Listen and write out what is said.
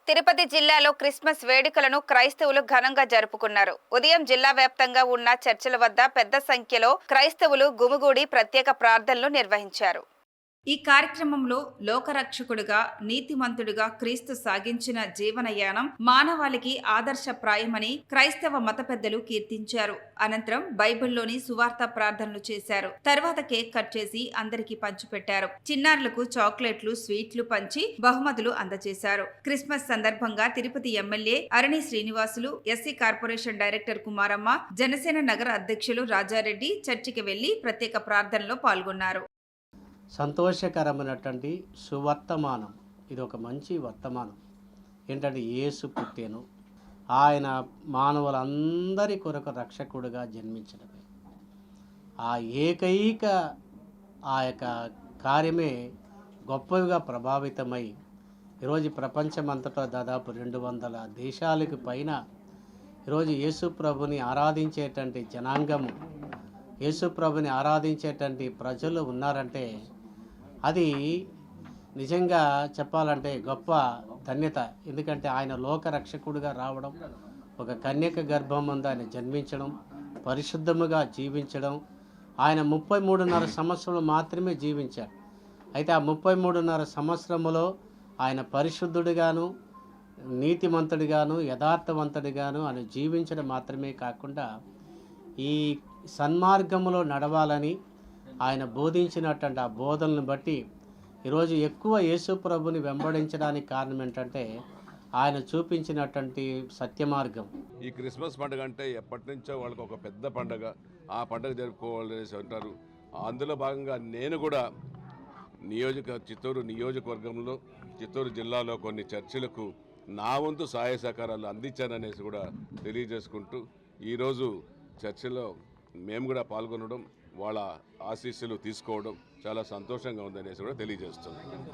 తిరుపతి జిల్లాలో క్రిస్మస్ వేడుకలను క్రైస్తవులు ఘనంగా జరుపుకున్నారు. ఉదయం జిల్లా వ్యాప్తంగా ఉన్న చర్చిల వద్ద పెద్ద సంఖ్యలో క్రైస్తవులు గుమిగూడి ప్రత్యేక ప్రార్థనలు నిర్వహించారు. ఈ కార్యక్రమంలో లోకరక్షకుడుగా నీతిమంతుడుగా క్రీస్తు సాగించిన జీవనయానం మానవాళికి ఆదర్శప్రాయమని క్రైస్తవ మత పెద్దలు కీర్తించారు. అనంతరం బైబిల్లోని సువార్త ప్రార్థనలు చేశారు. తర్వాత కేక్ కట్ చేసి అందరికీ పంచిపెట్టారు. చిన్నారులకు చాక్లెట్లు, స్వీట్లు పంచి బహుమతులు అందజేశారు. క్రిస్మస్ సందర్భంగా Tirupati MLA Arani Srinivasulu, SC corporation director Kumaramma, Janasena నగర అధ్యక్షులు రాజారెడ్డి చర్చికి వెళ్లి ప్రత్యేక ప్రార్థనలో పాల్గొన్నారు. సంతోషకరమైనటువంటి సువర్తమానం. ఇది ఒక మంచి వర్తమానం. ఏంటంటే యేసు పుట్టెను, ఆయన మానవులందరి కొరకు రక్షకుడుగా జన్మించడమే. ఆ ఏకైక ఆ యొక్క కార్యమే గొప్పగా ప్రభావితమై ఈరోజు ప్రపంచమంతటా దాదాపు 200 దేశాలకు పైన ఈరోజు యేసు ప్రభుని ఆరాధించేటువంటి జనాంగము, యేసు ప్రభుని ఆరాధించేటువంటి ప్రజలు ఉన్నారంటే అది నిజంగా చెప్పాలంటే గొప్ప ధన్యత. ఎందుకంటే ఆయన లోకరక్షకుడిగా రావడం, ఒక కన్యక గర్భం ముందు ఆయన జన్మించడం, పరిశుద్ధముగా జీవించడం. ఆయన 33.5 సంవత్సరాలు మాత్రమే జీవించాడు. అయితే ఆ 33.5 సంవత్సరములో ఆయన పరిశుద్ధుడిగాను, నీతిమంతుడిగాను, యథార్థవంతుడిగాను ఆయన జీవించడం మాత్రమే కాకుండా ఈ సన్మార్గములో నడవాలని ఆయన బోధించినటువంటి ఆ బోధనలను బట్టి ఈరోజు ఎక్కువ యేసు ప్రభుని వెంబడించడానికి కారణం ఏంటంటే ఆయన చూపించినటువంటి సత్యమార్గం. ఈ క్రిస్మస్ పండుగ అంటే ఎప్పటి నుంచో వాళ్ళకి ఒక పెద్ద పండుగ, ఆ పండుగ జరుపుకోవాలనేసి అంటారు. అందులో భాగంగా నేను కూడా చిత్తూరు నియోజకవర్గంలో, చిత్తూరు జిల్లాలో కొన్ని చర్చిలకు నా వంతు సహాయ సహకారాలు అందించాననేసి కూడా తెలియజేసుకుంటూ ఈరోజు చర్చిలో మేము కూడా పాల్గొనడం, వాళ్ళ ఆశీస్సులు తీసుకోవడం చాలా సంతోషంగా ఉందనేసి కూడా తెలియజేస్తున్నాం.